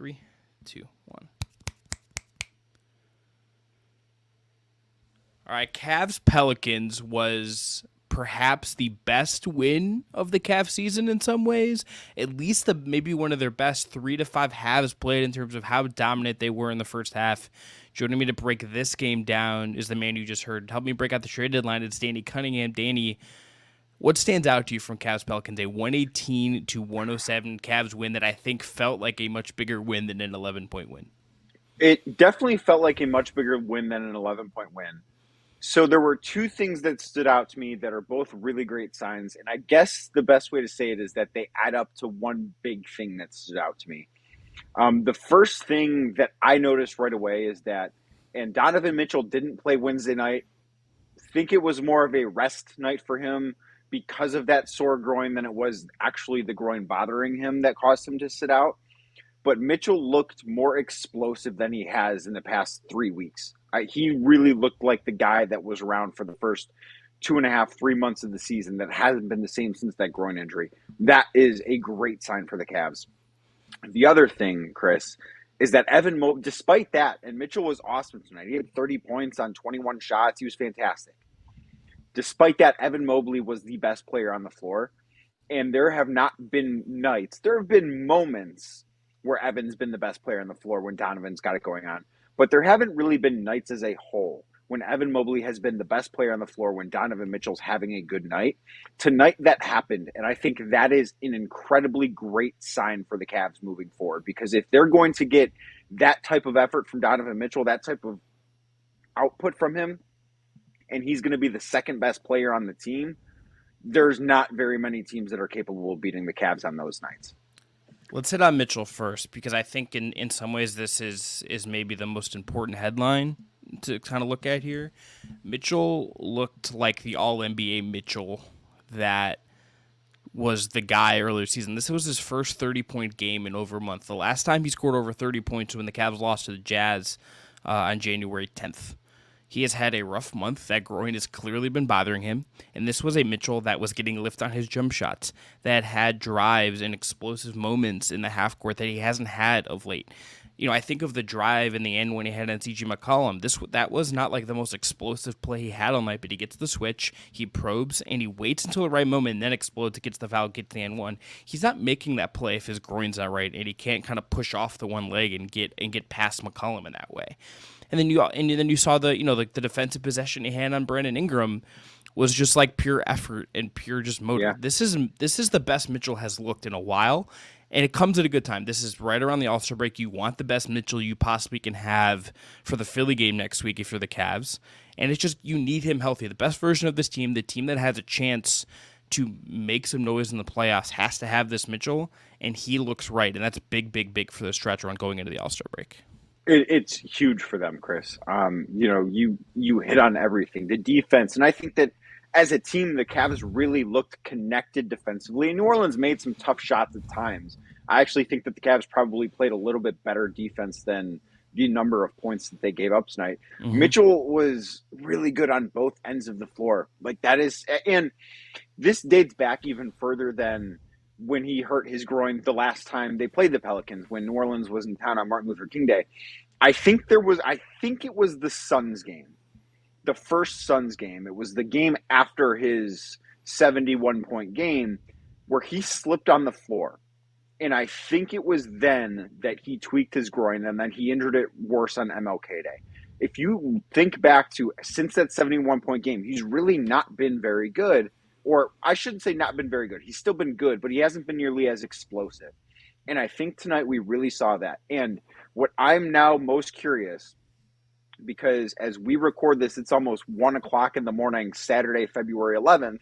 3, 2, 1. All right, Cavs Pelicans was perhaps the best win of the Cavs season in some ways. At least maybe one of their best 3 to 5 halves played in terms of how dominant they were in the first half. Joining me to break this game down is the man you just heard. Help me break out the trade deadline. It's Danny Cunningham. Danny, what stands out to you from Cavs Pelicans? A 118-107 Cavs win that I think felt like a much bigger win than an 11-point win. It definitely felt like a much bigger win than an 11-point win. So there were two things that stood out to me that are both really great signs. And I guess the best way to say it is that they add up to one big thing that stood out to me. The first thing that I noticed right away is that, and Donovan Mitchell didn't play Wednesday night. I think it was more of a rest night for him because of that sore groin than it was actually the groin bothering him that caused him to sit out. But Mitchell looked more explosive than he has in the past 3 weeks. He really looked like the guy that was around for the first 2.5, 3 months of the season that hasn't been the same since that groin injury. That is a great sign for the Cavs. The other thing, Chris, is that Evan Mobley, despite that, and Mitchell was awesome tonight. He had 30 points on 21 shots. He was fantastic. Despite that, Evan Mobley was the best player on the floor. And there have not been nights. There have been moments where Evan's been the best player on the floor when Donovan's got it going on. But there haven't really been nights as a whole when Evan Mobley has been the best player on the floor when Donovan Mitchell's having a good night. Tonight that happened, and I think that is an incredibly great sign for the Cavs moving forward, because if they're going to get that type of effort from Donovan Mitchell, that type of output from him, and he's going to be the second best player on the team, there's not very many teams that are capable of beating the Cavs on those nights. Let's hit on Mitchell first, because I think in some ways this is maybe the most important headline to kind of look at here. Mitchell looked like the All-NBA Mitchell that was the guy earlier season. This was his first 30-point game in over a month. The last time he scored over 30 points when the Cavs lost to the Jazz on January 10th. He has had a rough month. That groin has clearly been bothering him. And this was a Mitchell that was getting lift on his jump shots, that had drives and explosive moments in the half court that he hasn't had of late. You know, I think of the drive in the end when he had on C.J. McCollum. That was not like the most explosive play he had all night, but he gets the switch, he probes, and he waits until the right moment and then explodes, gets the foul, gets the N1. He's not making that play if his groin's not right, and he can't kind of push off the one leg and get past McCollum in that way. And then you saw the defensive possession he had on Brandon Ingram was just like pure effort and pure just motive. Yeah. This is the best Mitchell has looked in a while, and it comes at a good time. This is right around the All-Star break. You want the best Mitchell you possibly can have for the Philly game next week if you're the Cavs, and it's just you need him healthy. The best version of this team, the team that has a chance to make some noise in the playoffs, has to have this Mitchell, and he looks right, and that's big, big, big for the stretch run going into the All-Star break. It's huge for them, Chris. You hit on everything. The defense, and I think that as a team, the Cavs really looked connected defensively. And New Orleans made some tough shots at times. I actually think that the Cavs probably played a little bit better defense than the number of points that they gave up tonight. Mm-hmm. Mitchell was really good on both ends of the floor. And this dates back even further than when he hurt his groin the last time they played the Pelicans, when New Orleans was in town on Martin Luther King Day. I think it was the Suns game, the first Suns game. It was the game after his 71-point game where he slipped on the floor. And I think it was then that he tweaked his groin, and then he injured it worse on MLK Day. If you think back to since that 71-point game, he's really not been very good. Or I shouldn't say not been very good. He's still been good, but he hasn't been nearly as explosive. And I think tonight we really saw that. And what I'm now most curious, because as we record this, it's almost 1 o'clock in the morning, Saturday, February 11th.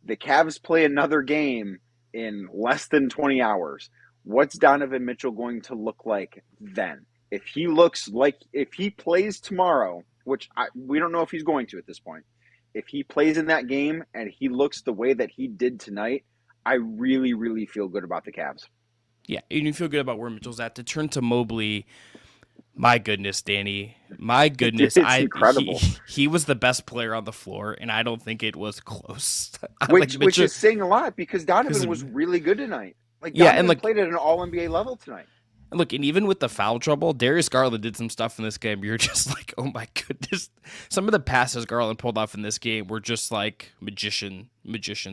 The Cavs play another game in less than 20 hours. What's Donovan Mitchell going to look like then? If he plays tomorrow, which we don't know if he's going to at this point, if he plays in that game and he looks the way that he did tonight, I really, really feel good about the Cavs. Yeah, and you feel good about where Mitchell's at. To turn to Mobley, my goodness, Danny. My goodness. It's incredible. He was the best player on the floor, and I don't think it was close. Which is saying a lot, because Donovan was really good tonight. Donovan played at an All-NBA level tonight. And look, and even with the foul trouble, Darius Garland did some stuff in this game. You're just like, oh my goodness. Some of the passes Garland pulled off in this game were just like magician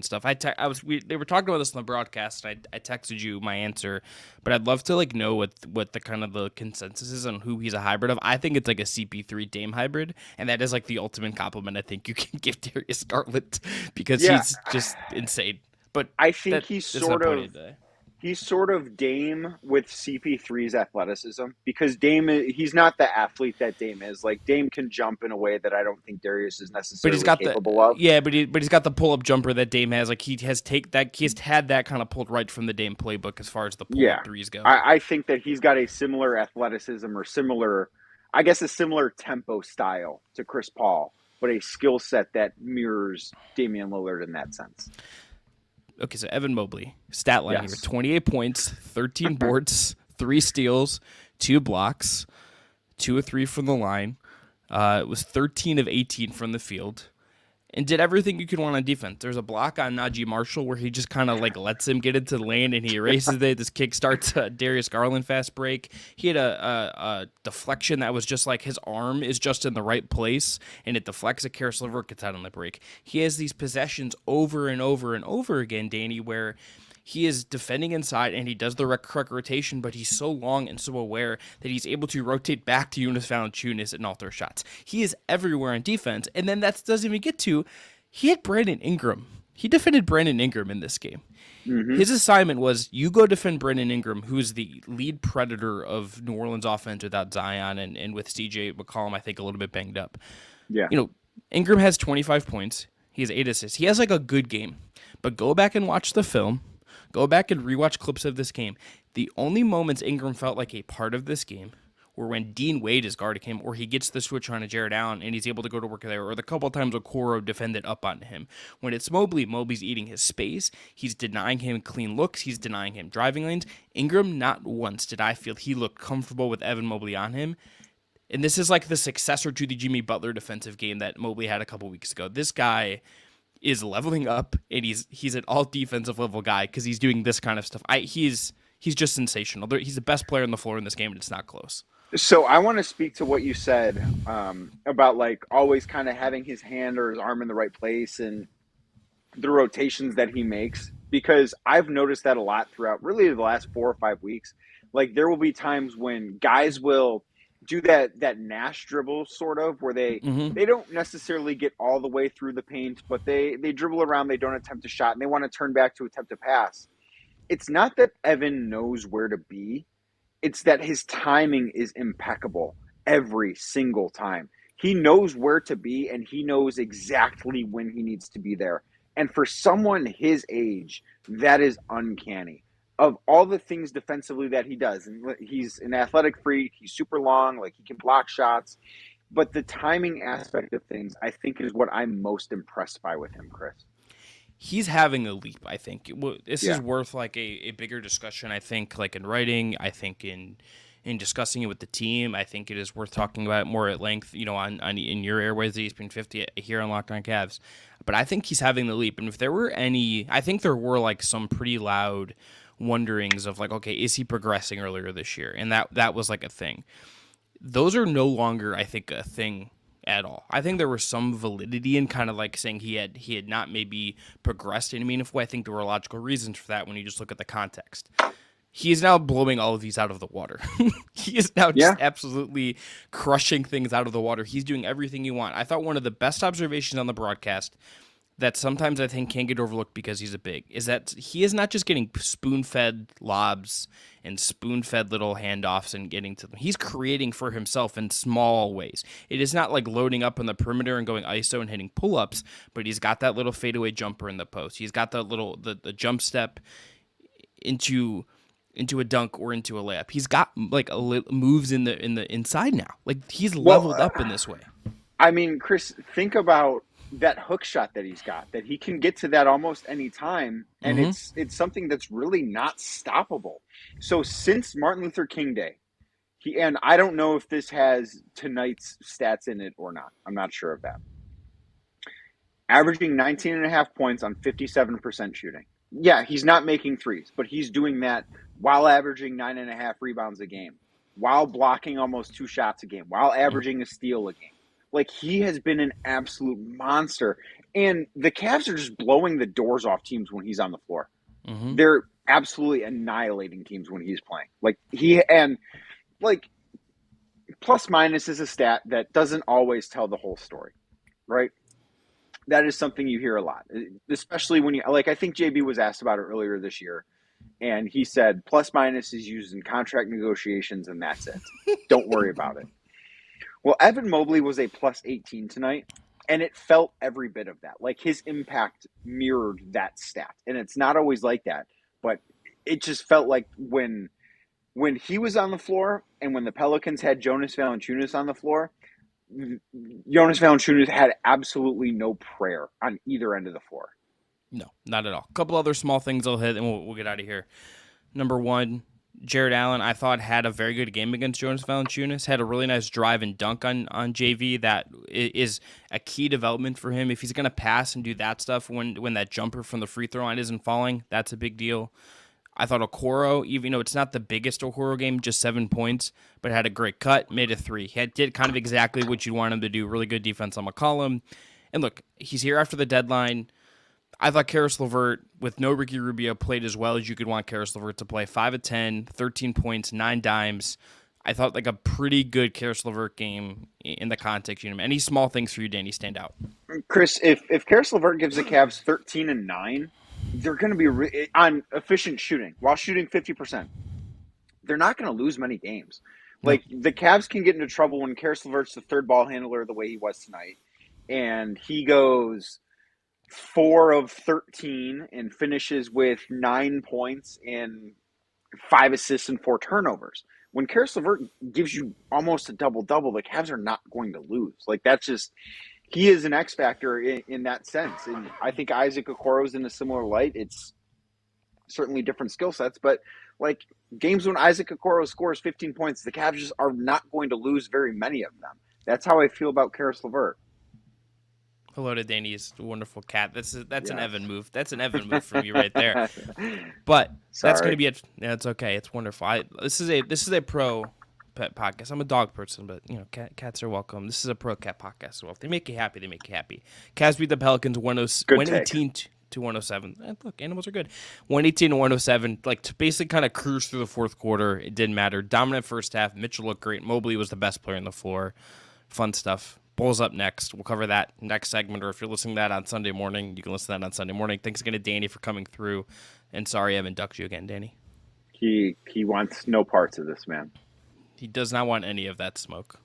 stuff. They were talking about this on the broadcast, and I texted you my answer, but I'd love to like know what the kind of the consensus is on who he's a hybrid of. I think it's like a CP3 Dame hybrid, and that is like the ultimate compliment I think you can give Darius Garland because Yeah, he's just insane. But I think that's not point of the day. he's sort of Dame with CP3's athleticism because he's not the athlete that Dame is. Like Dame can jump in a way that I don't think Darius is But he's necessarily got capable of. but he's got the pull up jumper that Dame has. Like he's had that kind of pulled right from the Dame playbook as far as the pull Yeah, up threes go. I think that he's got a similar athleticism or similar, I guess, a similar tempo style to Chris Paul, but a skill set that mirrors Damian Lillard in that sense. Okay, so Evan Mobley, stat line here: Yes. 28 points, 13 boards, 3 steals, 2 blocks, 2 of 3 from the line. It was 13 of 18 from the field. And did everything you could want on defense. There's a block on Najee Marshall where he just kind of like lets him get into the lane and he erases it. This kick starts a Darius Garland fast break. He had a deflection that was just like his arm is just in the right place and it deflects. A Karis LeVert gets out on the break. He has these possessions over and over and over again, Danny, where he is defending inside and he does the correct rotation, but he's so long and so aware that he's able to rotate back to Jonas Valanciunas and alter shots. He is everywhere on defense, and then that doesn't even get to, he had Brandon Ingram. He defended Brandon Ingram in this game. Mm-hmm. His assignment was, you go defend Brandon Ingram, who's the lead predator of New Orleans offense without Zion and with CJ McCollum, I think, a little bit banged up. Yeah. You know, Ingram has 25 points. He has 8 assists. He has like a good game, but go back and watch the film. Go back and rewatch clips of this game. The only moments Ingram felt like a part of this game were when Dean Wade is guarding him, or he gets the switch on to Jared Allen and he's able to go to work there, or the couple of times Okoro defended up on him. When it's Mobley, Mobley's eating his space. He's denying him clean looks. He's denying him driving lanes. Ingram, not once did I feel he looked comfortable with Evan Mobley on him. And this is like the successor to the Jimmy Butler defensive game that Mobley had a couple weeks ago. This guy is leveling up, and he's an all defensive level guy because he's doing this kind of stuff. He's just sensational. He's the best player on the floor in this game, and it's not close. So I want to speak to what you said about like always kind of having his hand or his arm in the right place and the rotations that he makes, because I've noticed that a lot throughout really the last 4 or 5 weeks. Like there will be times when guys will do that Nash dribble sort of where they don't necessarily get all the way through the paint, but they dribble around, they don't attempt a shot, and they want to turn back to attempt a pass. It's not that Evan knows where to be. It's that his timing is impeccable every single time. He knows where to be, and he knows exactly when he needs to be there. And for someone his age, that is uncanny. Of all the things defensively that he does, and he's an athletic freak, he's super long, like he can block shots, but the timing aspect of things, I think, is what I'm most impressed by with him, Chris. He's having a leap, I think. This is worth like a bigger discussion, I think, like in writing, I think in discussing it with the team. I think it is worth talking about it more at length, you know, on in your airways, the ESPN 50 here on Locked On Cavs. But I think he's having the leap. And if there were any, I think there were like some pretty loud wonderings of like, okay, is he progressing earlier this year? And that was like a thing. Those are no longer, I think, a thing at all. I think there was some validity in kind of like saying he had not maybe progressed in a meaningful way. I think there were logical reasons for that when you just look at the context. He is now blowing all of these out of the water. He is now just absolutely crushing things out of the water. He's doing everything you want. I thought one of the best observations on the broadcast that sometimes I think can get overlooked because he's a big, is that he is not just getting spoon-fed lobs and spoon-fed little handoffs and getting to them. He's creating for himself in small ways. It is not like loading up on the perimeter and going ISO and hitting pull-ups, but he's got that little fadeaway jumper in the post. He's got the jump step into a dunk or into a layup. He's got like moves in the inside now. Like he's leveled up in this way. I mean, Chris, think about that hook shot that he's got, that he can get to that almost any time, and it's something that's really not stoppable. So since Martin Luther King Day, and I don't know if this has tonight's stats in it or not. I'm not sure of that. Averaging 19 and a half points on 57% shooting. yeah, he's not making threes, but he's doing that while averaging 9.5 rebounds a game, while blocking almost 2 shots a game, while averaging a steal a game. Like, he has been an absolute monster. And the Cavs are just blowing the doors off teams when he's on the floor. Mm-hmm. They're absolutely annihilating teams when he's playing. Like plus minus is a stat that doesn't always tell the whole story, right? That is something you hear a lot, especially when I think JB was asked about it earlier this year, and he said plus minus is used in contract negotiations, and that's it. Don't worry about it. Well, Evan Mobley was a plus 18 tonight, and it felt every bit of that. Like, his impact mirrored that stat, and it's not always like that, but it just felt like when he was on the floor and when the Pelicans had Jonas Valanciunas on the floor, Jonas Valanciunas had absolutely no prayer on either end of the floor. No, not at all. A couple other small things I'll hit, and we'll get out of here. Number one, Jared Allen, I thought, had a very good game against Jonas Valanciunas. Had a really nice drive and dunk on JV. That is a key development for him. If he's going to pass and do that stuff when that jumper from the free throw line isn't falling, that's a big deal. I thought Okoro, even it's not the biggest Okoro game, just 7 points, but had a great cut, made a three. He did kind of exactly what you'd want him to do. Really good defense on McCollum. And look, he's here after the deadline. I thought Karis LeVert, with no Ricky Rubio, played as well as you could want Karis LeVert to play. 5 of 10, 13 points, 9 dimes. I thought like a pretty good Karis LeVert game in the context. Any small things for you, Danny, stand out? Chris, if Karis LeVert gives the Cavs 13 and 9, they're going to be on efficient shooting while shooting 50%. They're not going to lose many games. Like, the Cavs can get into trouble when Karis LeVert's the third ball handler the way he was tonight, and he goes 4 of 13 and finishes with 9 points and 5 assists and 4 turnovers. When Karis LeVert gives you almost a double-double, the Cavs are not going to lose. Like, that's just – he is an X factor in that sense. And I think Isaac Okoro's in a similar light. It's certainly different skill sets, but like, games when Isaac Okoro scores 15 points, the Cavs just are not going to lose very many of them. That's how I feel about Karis LeVert. Hello to Danny's wonderful cat. That's an Evan move. That's an Evan move from you right there. But that's going to be it. Yeah, it's okay. It's wonderful. This is a pro pet podcast. I'm a dog person, but cats are welcome. This is a pro cat podcast. So if they make you happy, they make you happy. Cavs beat the Pelicans 118 to 107. Look, animals are good. 118 to 107. Like, to basically kind of cruise through the fourth quarter. It didn't matter. Dominant first half. Mitchell looked great. Mobley was the best player on the floor. Fun stuff. Bulls up next. We'll cover that next segment, or if you're listening to that on Sunday morning, you can listen to that on Sunday morning. Thanks again to Danny for coming through, and sorry I haven't ducked you again, Danny. He wants no parts of this, man. He does not want any of that smoke.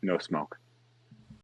No smoke.